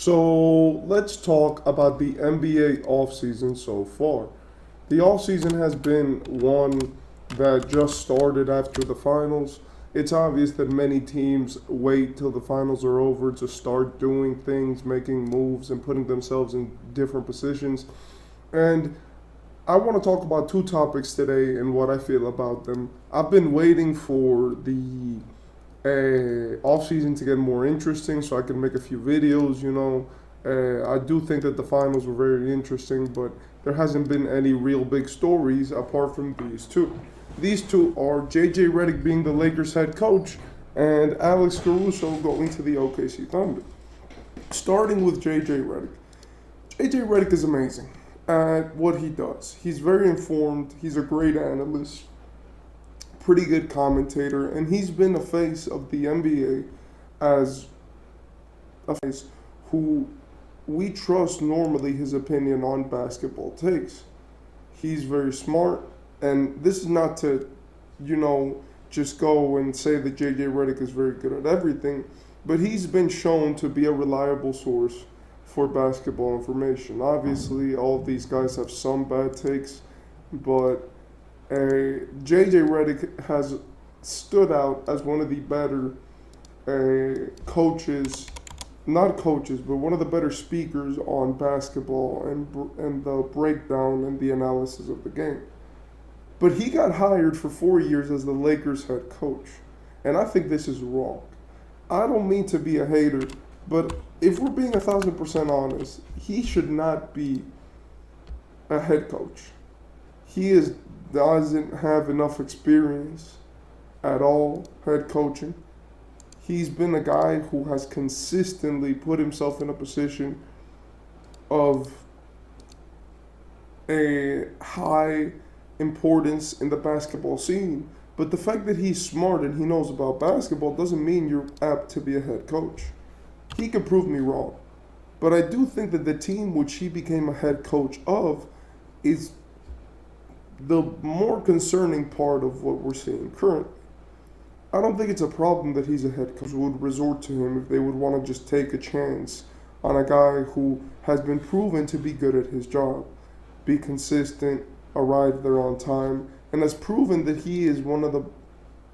So let's talk about the NBA offseason so far. The offseason has been one that just started after the finals. It's obvious that many teams wait till the finals are over to start doing things, making moves, and putting themselves in different positions. And I want to talk about two topics today and what I feel about them. I've been waiting for the off season to get more interesting so I can make a few videos. I do think that the finals were very interesting, but there hasn't been any real big stories apart from these two. These two are JJ Redick being the Lakers head coach and Alex Caruso going to the OKC Thunder. Starting with JJ Redick. JJ Redick is amazing at what he does. He's very informed, he's a great analyst, pretty good commentator, and he's been a face of the NBA as a face who we trust normally his opinion on basketball takes. He's very smart, and this is not to, just go and say that JJ Redick is very good at everything, but he's been shown to be a reliable source for basketball information. Obviously, all of these guys have some bad takes, but JJ Redick has stood out as one of the better coaches, not coaches, but one of the better speakers on basketball and the breakdown and the analysis of the game. But he got hired for 4 years as the Lakers head coach, and I think this is wrong. I don't mean to be a hater, but if we're being 1,000% honest, he should not be a head coach. He doesn't have enough experience at all head coaching. He's been a guy who has consistently put himself in a position of a high importance in the basketball scene. But the fact that he's smart and he knows about basketball doesn't mean you're apt to be a head coach. He could prove me wrong. But I do think that the team which he became a head coach of is the more concerning part of what we're seeing currently. I don't think it's a problem that he's a head coach would resort to him if they would want to just take a chance on a guy who has been proven to be good at his job, be consistent, arrive there on time, and has proven that he is one of the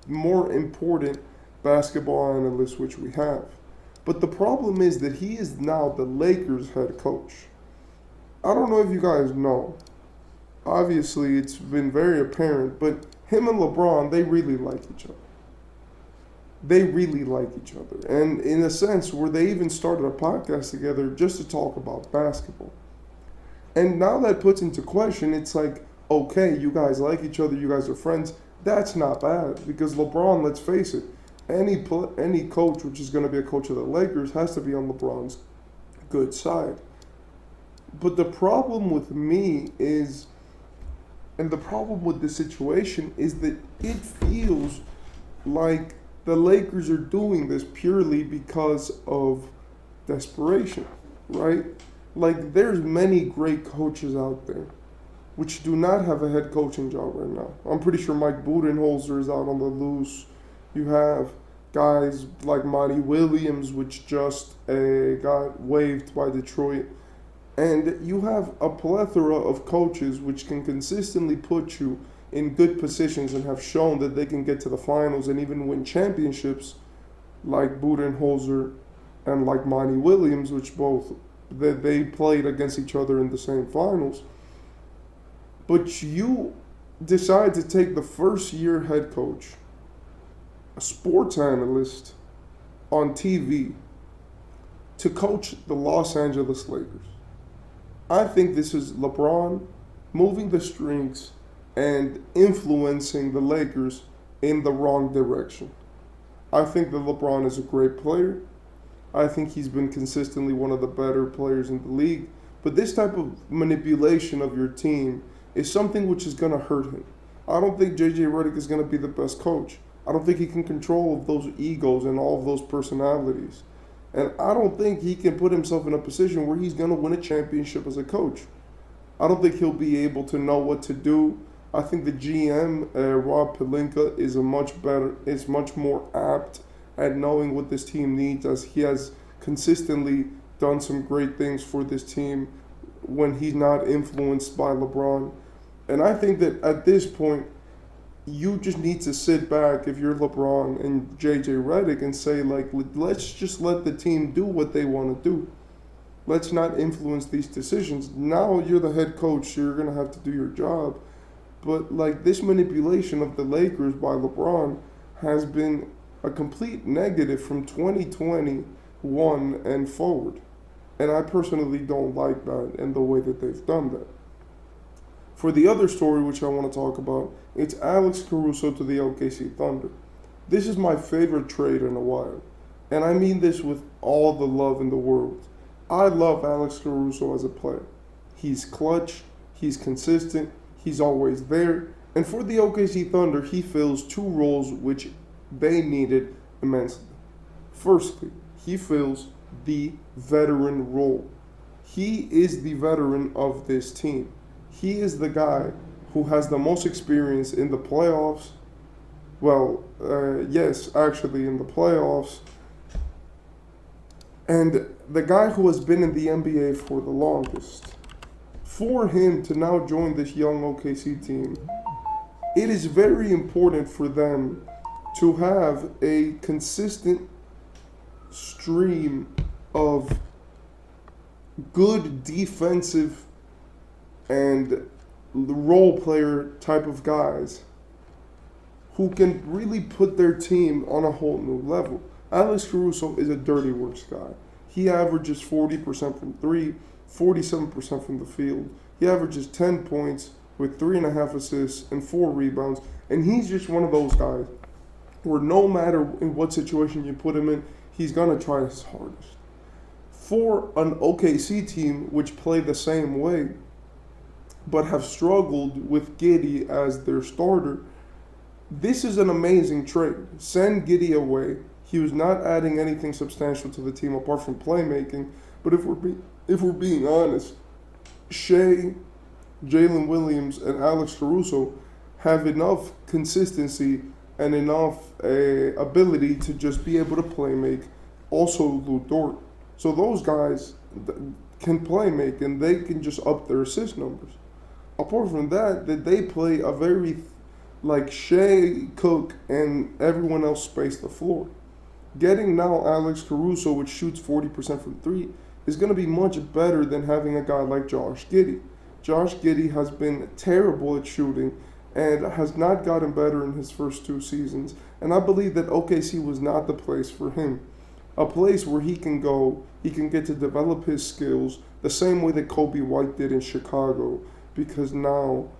more important basketball analysts which we have. But the problem is that he is now the Lakers head coach. I don't know if you guys know. Obviously, it's been very apparent, but him and LeBron, they really like each other. They really like each other. And in a sense, where they even started a podcast together just to talk about basketball. And now that puts into question, it's like, okay, you guys like each other, you guys are friends. That's not bad because LeBron, let's face it, any coach which is going to be a coach of the Lakers has to be on LeBron's good side. But the problem with me is, and the problem with the situation is that it feels like the Lakers are doing this purely because of desperation, right? Like there's many great coaches out there which do not have a head coaching job right now. I'm pretty sure Mike Budenholzer is out on the loose. You have guys like Monty Williams, which just got waived by Detroit. And you have a plethora of coaches which can consistently put you in good positions and have shown that they can get to the finals and even win championships, like Budenholzer and like Monty Williams, which both they played against each other in the same finals. But you decide to take the first year head coach, a sports analyst on TV, to coach the Los Angeles Lakers. I think this is LeBron moving the strings and influencing the Lakers in the wrong direction. I think that LeBron is a great player. I think he's been consistently one of the better players in the league. But this type of manipulation of your team is something which is going to hurt him. I don't think JJ Redick is going to be the best coach. I don't think he can control those egos and all of those personalities. And I don't think he can put himself in a position where he's going to win a championship as a coach. I don't think he'll be able to know what to do. I think the GM, Rob Pelinka, is much more apt at knowing what this team needs, as he has consistently done some great things for this team when he's not influenced by LeBron. And I think that at this point, you just need to sit back if you're LeBron and JJ Redick and say, like, let's just let the team do what they want to do. Let's not influence these decisions. Now you're the head coach, so you're going to have to do your job. But, like, this manipulation of the Lakers by LeBron has been a complete negative from 2021 and forward. And I personally don't like that and the way that they've done that. For the other story, which I want to talk about, it's Alex Caruso to the OKC Thunder. This is my favorite trade in a while. And I mean this with all the love in the world. I love Alex Caruso as a player. He's clutch, he's consistent, he's always there. And for the OKC Thunder, he fills two roles which they needed immensely. Firstly, he fills the veteran role. He is the veteran of this team. He is the guy who has the most experience in the playoffs. Well, yes, actually in the playoffs. And the guy who has been in the NBA for the longest. For him to now join this young OKC team, it is very important for them to have a consistent stream of good defensive and role player type of guys who can really put their team on a whole new level. Alex Caruso is a dirty works guy. He averages 40% from three, 47% from the field. He averages 10 points with 3.5 assists and 4 rebounds. And he's just one of those guys where no matter in what situation you put him in, he's going to try his hardest. For an OKC team which play the same way, but have struggled with Giddey as their starter, this is an amazing trade. Send Giddey away. He was not adding anything substantial to the team apart from playmaking. But if we're being honest, Shea, Jalen Williams, and Alex Caruso have enough consistency and enough ability to just be able to play make. Also Lou Dort. So those guys can play make and they can just up their assist numbers. Apart from that they play a very, like, Shea, Cook, and everyone else space the floor. Getting now Alex Caruso, which shoots 40% from three, is going to be much better than having a guy like Josh Giddey. Josh Giddey has been terrible at shooting and has not gotten better in his first 2 seasons. And I believe that OKC was not the place for him. A place where he can go, he can get to develop his skills the same way that Kobe White did in Chicago. Because now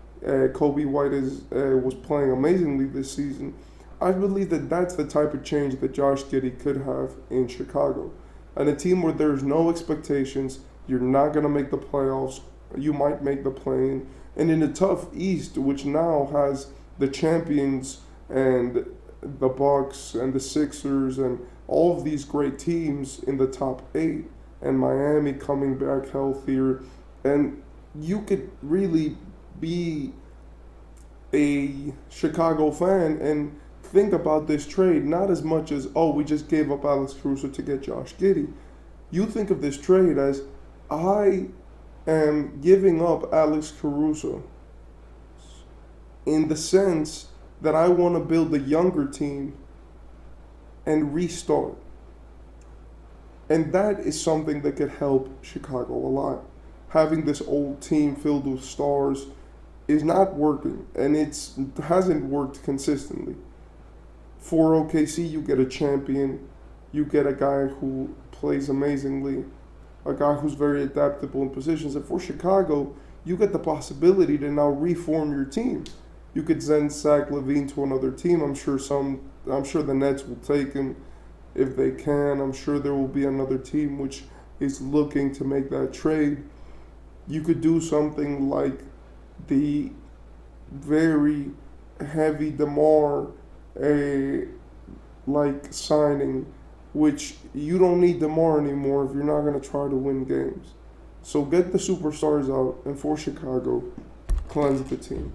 Kobe White was playing amazingly this season. I believe that that's the type of change that Josh Giddey could have in Chicago. And a team where there's no expectations, you're not going to make the playoffs, you might make the play-in. And in a tough East, which now has the champions and the Bucks and the Sixers and all of these great teams in the top 8, and Miami coming back healthier, and you could really be a Chicago fan and think about this trade not as much as, oh, we just gave up Alex Caruso to get Josh Giddey. You think of this trade as, I am giving up Alex Caruso in the sense that I want to build a younger team and restart. And that is something that could help Chicago a lot. Having this old team filled with stars is not working, and it hasn't worked consistently. For OKC, you get a champion, you get a guy who plays amazingly, a guy who's very adaptable in positions. And for Chicago, you get the possibility to now reform your team. You could send Zach LaVine to another team. I'm sure the Nets will take him if they can. I'm sure there will be another team which is looking to make that trade. You could do something like the very heavy DeMar signing, which you don't need DeMar anymore if you're not going to try to win games. So get the superstars out, and for Chicago, cleanse the team.